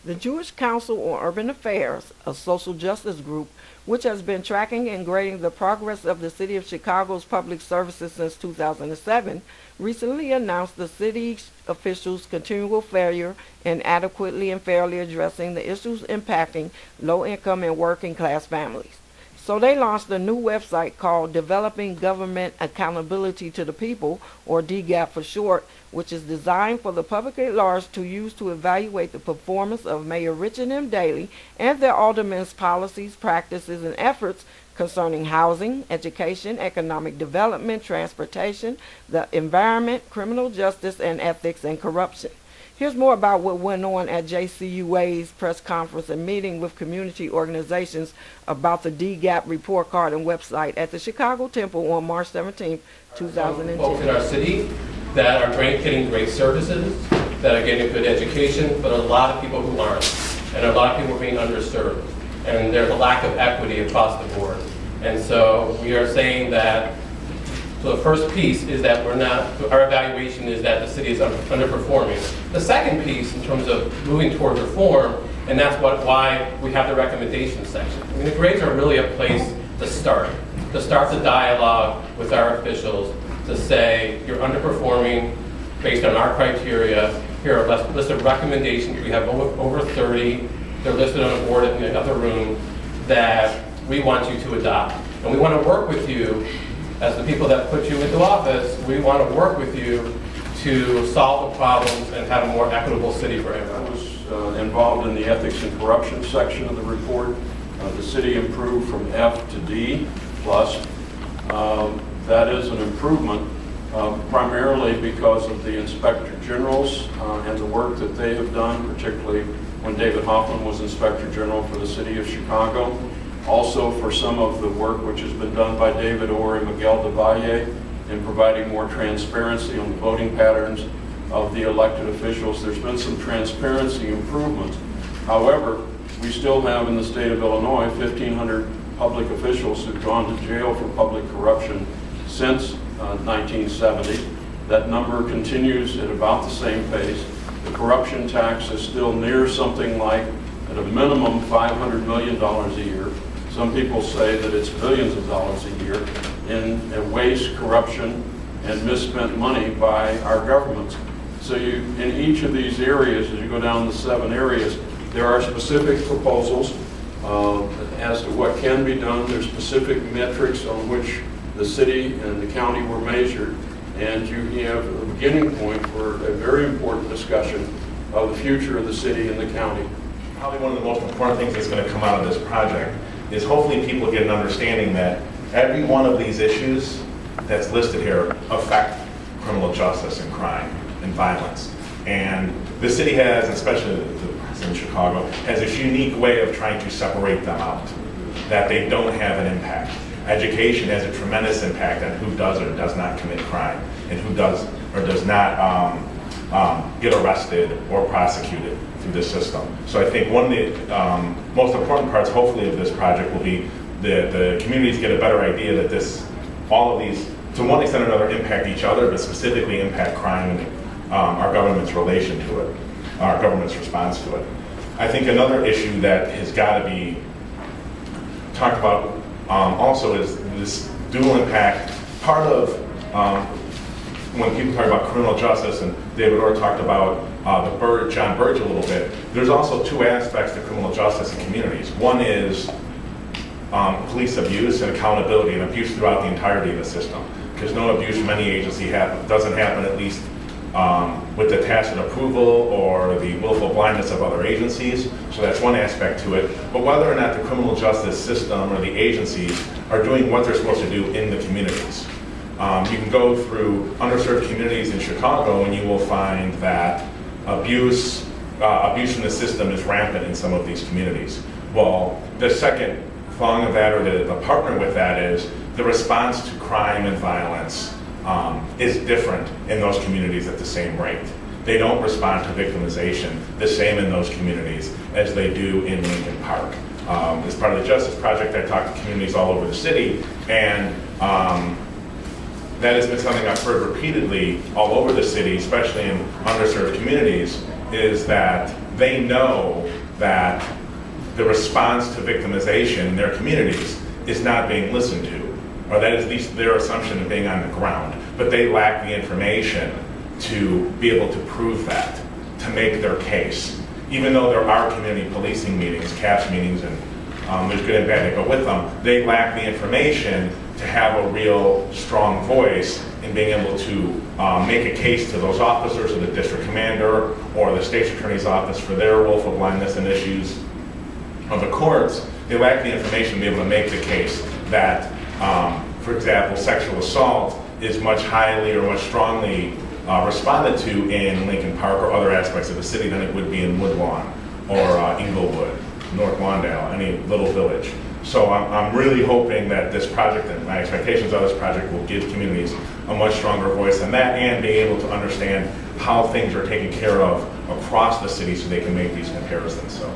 The Jewish Council on Urban Affairs, a social justice group which has been tracking and grading the progress of the City of Chicago's public services since 2007, recently announced the city officials' continual failure in adequately and fairly addressing the issues impacting low-income and working-class families. So they launched a new website called Developing Government Accountability to the People, or DGAP for short, which is designed for the public at large to use to evaluate the performance of Mayor Richard M. Daley and their aldermen's policies, practices, and efforts concerning housing, education, economic development, transportation, the environment, criminal justice, and ethics and corruption. Here's more about what went on at JCUA's press conference and meeting with community organizations about the DGAP report card and website at the Chicago Temple on March 17, 2010. Folks in our city that are getting great services, that are getting good education, but a lot of people who aren't. And a lot of people are being underserved. And there's a lack of equity across the board. And so we are saying that, so the first piece is that our evaluation is that the city is underperforming. The second piece in terms of moving towards reform, and that's why we have the recommendation section. I mean, the grades are really a place to start the dialogue with our officials to say, you're underperforming based on our criteria. Here are a list of recommendations. We have over 30. They're listed on a board in the other room that we want you to adopt. And we want to work with you as the people that put you into office. We want to work with you to solve the problems and have a more equitable city for everyone. I was involved in the ethics and corruption section of the report. The city improved from F to D plus. That is an improvement primarily because of the Inspector Generals and the work that they have done, particularly when David Hoffman was Inspector General for the City of Chicago. Also for some of the work which has been done by David Orr and Miguel de Valle in providing more transparency on the voting patterns of the elected officials. There's been some transparency improvements. However, we still have in the state of Illinois 1,500 public officials who've gone to jail for public corruption since 1970. That number continues at about the same pace. The corruption tax is still near something like, at a minimum, $500 million a year. Some people say that it's billions of dollars a year in waste, corruption, and misspent money by our governments. So in each of these areas, as you go down the 7 areas, there are specific proposals as to what can be done. There's specific metrics on which the city and the county were measured, and you have a beginning point for a very important discussion of the future of the city and the county. Probably one of the most important things that's going to come out of this project is hopefully people get an understanding that every one of these issues that's listed here affect criminal justice and crime and violence. And the city has, especially the president of Chicago, has this unique way of trying to separate them out, that they don't have an impact. Education has a tremendous impact on who does or does not commit crime and who does or does not get arrested or prosecuted through the system. So I think one of the most important parts, hopefully, of this project will be the communities get a better idea that all of these, to one extent or another, impact each other, but specifically impact crime and our government's relation to it, our government's response to it. I think another issue that has got to be talked about also is this dual impact. Part of when people talk about criminal justice, and David Orr talked about John Burge a little bit, there's also 2 aspects to criminal justice in communities. One is police abuse and accountability, and abuse throughout the entirety of the system. Because no abuse from any agency doesn't happen, at least with the tacit approval or the willful blindness of other agencies. So that's one aspect to it. But whether or not the criminal justice system or the agencies are doing what they're supposed to do in the communities. You can go through underserved communities in Chicago and you will find that abuse in the system is rampant in some of these communities. Well, the second prong of that, or the partner with that, is the response to crime and violence is different in those communities at the same rate. They don't respond to victimization the same in those communities as they do in Lincoln Park. As part of the Justice Project, I talked to communities all over the city, and that has been something I've heard repeatedly all over the city, especially in underserved communities, is that they know that the response to victimization in their communities is not being listened to, or that is at least their assumption of being on the ground, but they lack the information to be able to prove that, to make their case. Even though there are community policing meetings, CAPS meetings, and there's good and bad that go with them, they lack the information to have a real strong voice in being able to make a case to those officers or the district commander or the state's attorney's office for their willful blindness and issues of the courts. They lack the information to be able to make the case that, for example, sexual assault is much highly or much strongly responded to in Lincoln Park or other aspects of the city than it would be in Woodlawn or Inglewood, North Lawndale, any little village. So I'm really hoping that this project, and my expectations of this project, will give communities a much stronger voice in that, and be able to understand how things are taken care of across the city so they can make these comparisons. So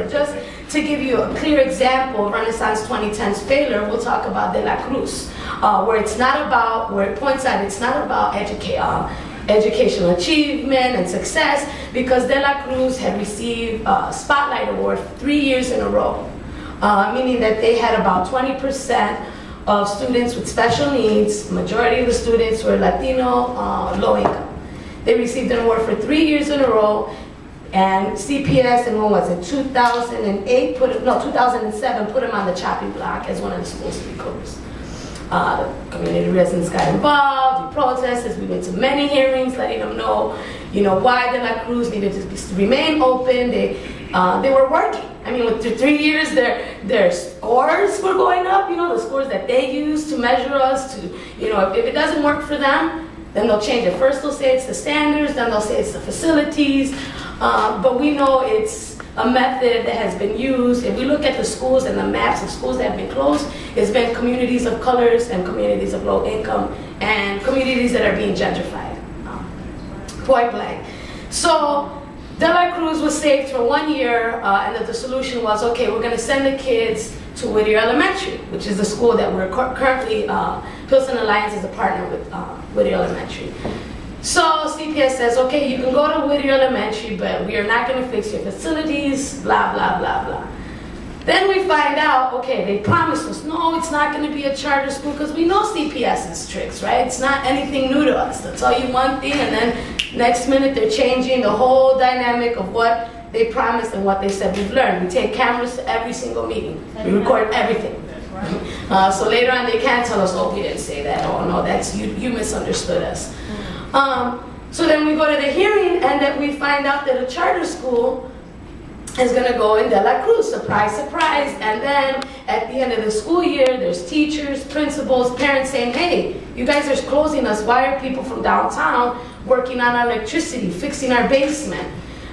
just to give you a clear example of Renaissance 2010's failure, we'll talk about De La Cruz, where it's not about, where it points out it's not about educational achievement and success, because De La Cruz had received a Spotlight Award 3 years in a row, meaning that they had about 20% of students with special needs. Majority of the students were Latino, low income. They received an award for 3 years in a row, and CPS in, what was it, 2008, 2007, put them on the chopping block as one of the schools to be closed. The community residents got involved, we protested, we went to many hearings letting them know, why De La Cruz needed to remain open. They were working. I mean, with the 3 years, their scores were going up, the scores that they use to measure us, if it doesn't work for them, then they'll change it. First they'll say it's the standards, then they'll say it's the facilities, but we know it's a method that has been used. If we look at the schools and the maps of schools that have been closed, it's been communities of colors and communities of low income and communities that are being gentrified, point blank. So De La Cruz was saved for 1 year, and that the solution was, okay, we're going to send the kids to Whittier Elementary, which is the school that we're currently, Pilsen Alliance is a partner with Whittier Elementary. So CPS says, okay, you can go to Whittier Elementary, but we are not going to fix your facilities, blah, blah, blah, blah. Then we find out, okay, they promised us, no, it's not going to be a charter school, because we know CPS's tricks, right? It's not anything new to us. They'll tell you one thing, and then next minute they're changing the whole dynamic of what they promised and what they said. We've learned. We take cameras to every single meeting. We record everything. So later on they can't tell us, oh, we didn't say that. Oh, no, that's you misunderstood us. So then we go to the hearing, and then we find out that a charter school is going to go in De La Cruz. Surprise, surprise. And then at the end of the school year, there's teachers, principals, parents saying, hey, you guys are closing us. Why are people from downtown working on our electricity, fixing our basement?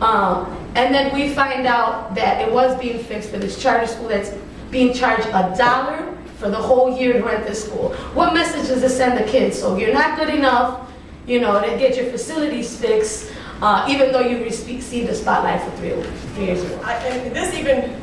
And then we find out that it was being fixed for this charter school that's being charged $1 for the whole year to rent this school. What message does this send the kids? So you're not good enough, to get your facilities fixed, even though you received the spotlight for 3 years ago. And this even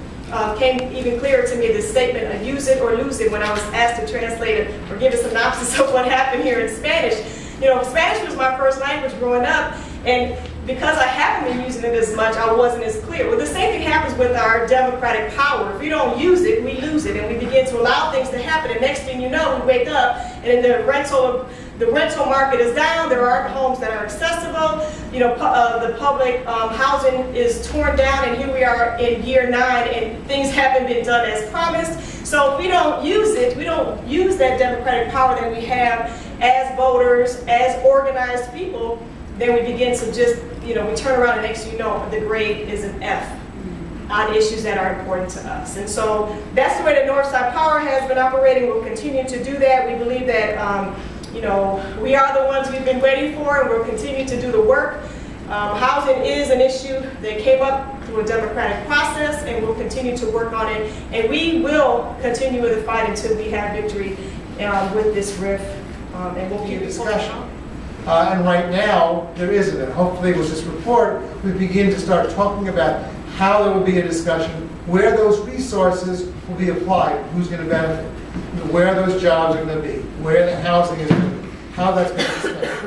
came even clearer to me, this statement of use it or lose it, when I was asked to translate it or give a synopsis of what happened here in Spanish. Spanish was my first language growing up, and because I haven't been using it as much, I wasn't as clear. Well, the same thing happens with our democratic power. If we don't use it, we lose it, and we begin to allow things to happen. And next thing you know, we wake up, and the rental market is down. There aren't homes that are accessible. The public housing is torn down, and here we are in year 9, and things haven't been done as promised. So if we don't use it, we don't use that democratic power that we have as voters, as organized people, then we begin to just, we turn around and next thing you know, the grade is an F on issues that are important to us. And so that's the way that Northside Power has been operating. We'll continue to do that. We believe that, we are the ones we've been waiting for, and we'll continue to do the work. Housing is an issue that came up through a democratic process, and we'll continue to work on it. And we will continue with the fight until we have victory with this RIF, and we'll keep discussion. And right now, there isn't. And hopefully with this report, we begin to start talking about how there will be a discussion, where those resources will be applied, who's going to benefit, where those jobs are going to be, where the housing is going to be, how that's going to be spent.